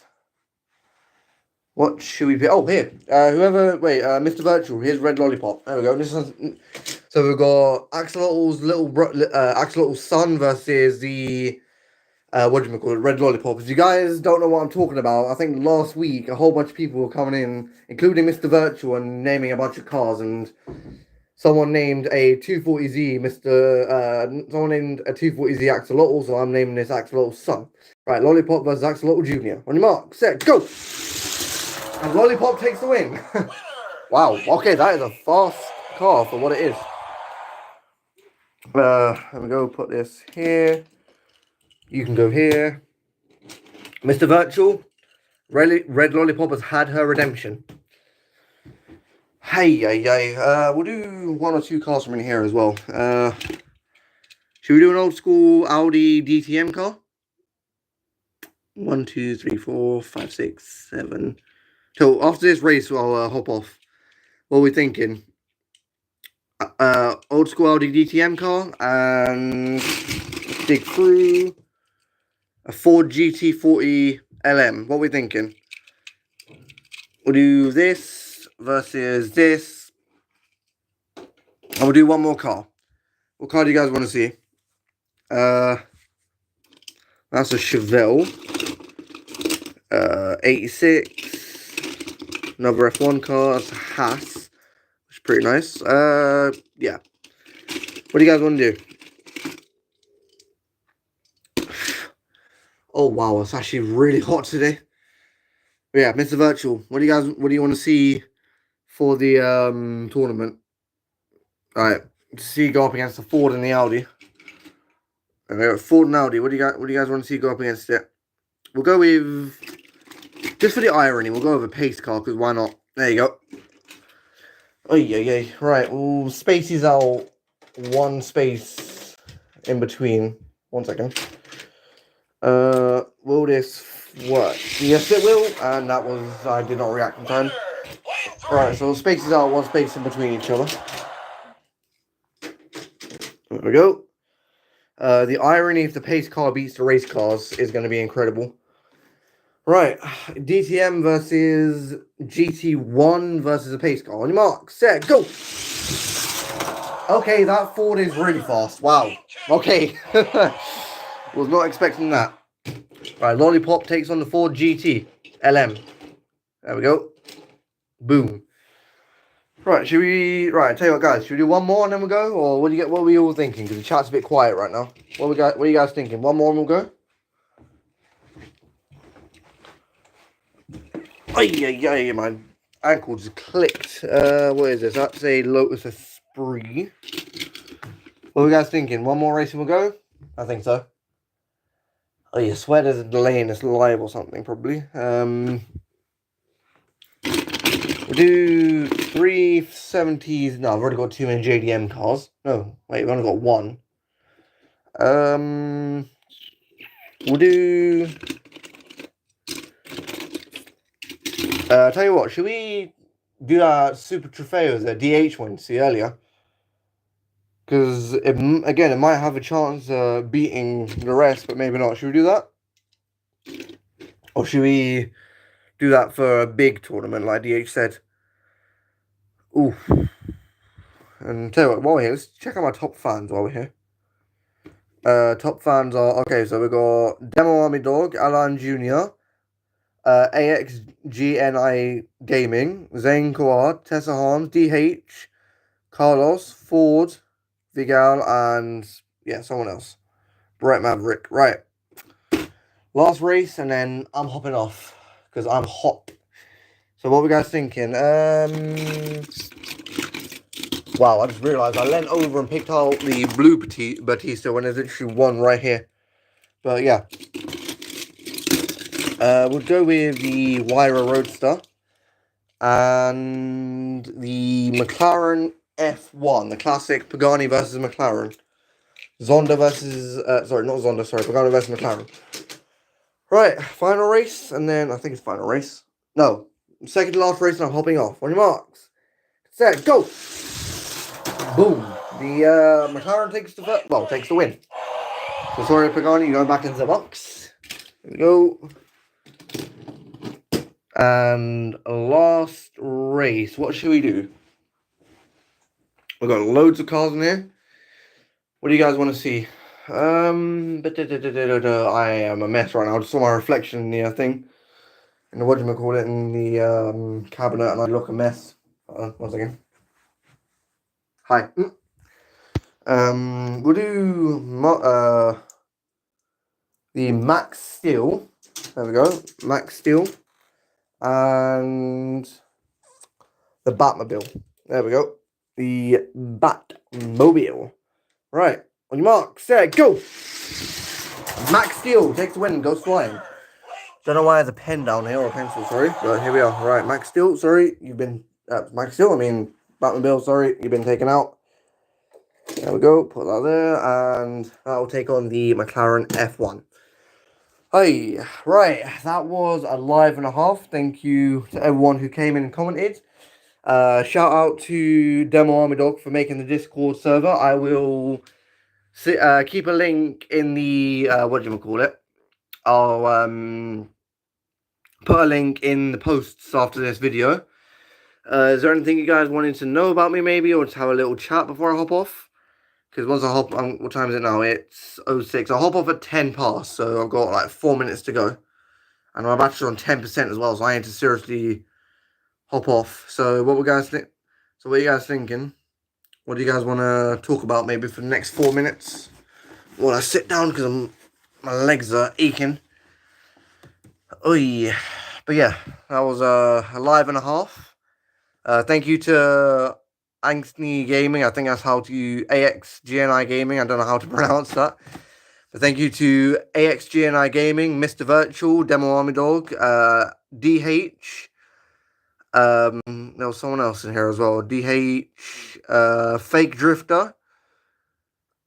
Speaker 1: What should we pick? Oh, here. Mr. Virtual. Here's Red Lollipop. There we go. So we've got Axolotl's Axolotl's son versus the what do you call it? Red Lollipop. If you guys don't know what I'm talking about, I think last week a whole bunch of people were coming in, including Mr. Virtual, and naming a bunch of cars, and someone named a 240Z someone named a 240Z Axolotl, so I'm naming this Axolotl's son. Right, Lollipop versus Axolotl Jr. On your mark, set, go! And Lollipop takes the win. Wow, okay, that is a fast car for what it is. Let me go put this here. You can go here. Mr. Virtual, Red Lollipop has had her redemption. We'll do one or two cars from in here as well. Should we do an old school Audi DTM car? 1, 2, 3, 4, 5, 6, 7. So after this race, I'll hop off. What are we thinking? Old school Audi DTM car, and dig through a Ford GT40 LM. What are we thinking? We'll do this versus this. And we'll do one more car. What car do you guys want to see? That's a Chevelle. 86. Another F1 car. That's a Haas. Which is pretty nice. Yeah. What do you guys want to do? Oh wow, it's actually really hot today. But yeah, Mr. Virtual, what do you want to see for the tournament? Alright, see go up against the Ford and the Audi. Okay, Ford and Audi, what do you guys want to see go up against it? We'll go with, just for the irony, we'll go with a pace car, because why not? There you go. Oh yeah. Right, we'll space these out one space in between. 1 second. Will this work? Yes, it will. And that was, I did not react in time. Right, so space these out one space in between each other. There we go. The irony if the pace car beats the race cars is going to be incredible. Right, DTM versus GT1 versus a pace car. On your mark, set, go! Okay, that Ford is really fast. Wow. Okay. Was not expecting that. Right, Lollipop takes on the Ford GT LM. There we go. Boom. Right, should we... Right, tell you what, guys. Should we do one more and then we'll go? Or what do you get? What were you all thinking? Because the chat's a bit quiet right now. What are you guys thinking? One more and we'll go? Ay, my ankle just clicked. What is this? That's a Lotus Esprit. What are you guys thinking? One more race and we'll go? I think so. Oh, yeah, swear there's a delay in this live or something, probably. We'll do 370s. No, I've already got too many JDM cars. No, wait, we've only got one. We'll do... tell you what, should we do our Super Trofeos, the DH one, see earlier? Because, again, it might have a chance of beating the rest, but maybe not. Should we do that? Or should we do that for a big tournament, like DH said? Ooh. And tell you what, while we're here, let's check out my top fans while we're here. Top fans are... Okay, so we've got Demo Army Dog, Alan Jr., AXGNI Gaming, Zane Kawad, Tessa Harms, DH, Carlos, Ford, Vigal, and yeah, someone else. Brett Maverick. Right. Last race, and then I'm hopping off because I'm hot. So what are we guys thinking? Wow, I just realised I leant over and picked out the blue Batista when there's literally one right here. But yeah. We'll go with the Wyra Roadster and the McLaren F1, the classic Pagani versus McLaren. Zonda versus, sorry, not Zonda, sorry, Pagani versus McLaren. Right, final race, and then, I think it's final race. No, second to last race, and I'm hopping off. On your marks. Set, go! Boom. The McLaren takes the win. So sorry, Pagani, you're going back into the box. Here we go. And last race, what should we do? We've got loads of cars in here. What do you guys want to see? I am a mess right now. I just saw my reflection in the thing. In the, in the cabinet, and I look a mess. 1 second. Hi. We'll do the Max Steel. There we go. Max Steel. And the Batmobile. There we go. The Batmobile. Right. On your mark, set, go! Max Steel takes the win and goes flying. Don't know why there's a pen down here, or a pencil, sorry. But here we are. Right, Max Steel, sorry. You've been... Max Steel, I mean, Batmobile, sorry. You've been taken out. There we go. Put that there. And that will take on the McLaren F1. Hey, right, that was a live and a half. Thank you to everyone who came in and commented. Shout out to Demo Army Dog for making the Discord server. I will keep a link in the, I'll put a link in the posts after this video. Is there anything you guys wanted to know about me maybe, or just have a little chat before I hop off? Because once I hop, what time is it now? It's 06. I'll hop off at 10 past, so I've got like 4 minutes to go. And my battery's on 10% as well, so I need to seriously hop off. So what you guys think? So what are you guys thinking? What do you guys want to talk about maybe for the next 4 minutes? While I sit down because my legs are aching. Oh yeah. But yeah, that was a live and a half. Thank you to Angstny Gaming, I think that's how to AXGNI Gaming. I don't know how to pronounce that. But thank you to AXGNI Gaming, Mr. Virtual, Demo Army Dog, DH, There was someone else in here as well. DH, Fake Drifter.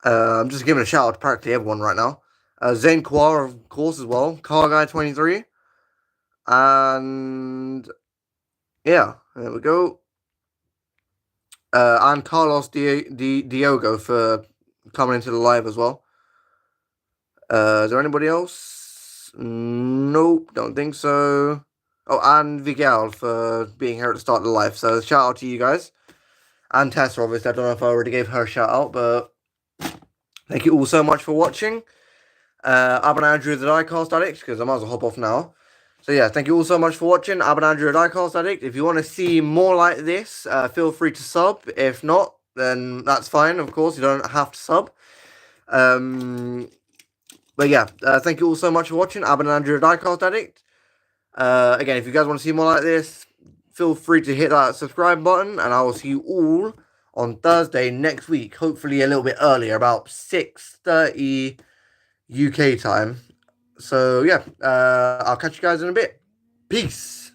Speaker 1: I'm just giving a shout out to practically everyone right now. Zane Kawar, of course, as well. Car Guy 23. And yeah, there we go. And Carlos Diogo for coming into the live as well. Is there anybody else? Nope, don't think so. Oh, and Vigal for being here at the start of the live. So shout out to you guys. And Tessa, obviously. I don't know if I already gave her a shout out, but thank you all so much for watching. I've been Andrew the Diecast Addict, because I might as well hop off now. So yeah, thank you all so much for watching. I've been Andrew the Diecast Addict. If you want to see more like this, feel free to sub. If not, then that's fine, of course. You don't have to sub. But yeah, thank you all so much for watching. I've been Andrew the Diecast Addict. Again, if you guys want to see more like this, feel free to hit that subscribe button. And I will see you all on Thursday next week. Hopefully a little bit earlier, about 6:30 UK time. So yeah, I'll catch you guys in a bit. Peace.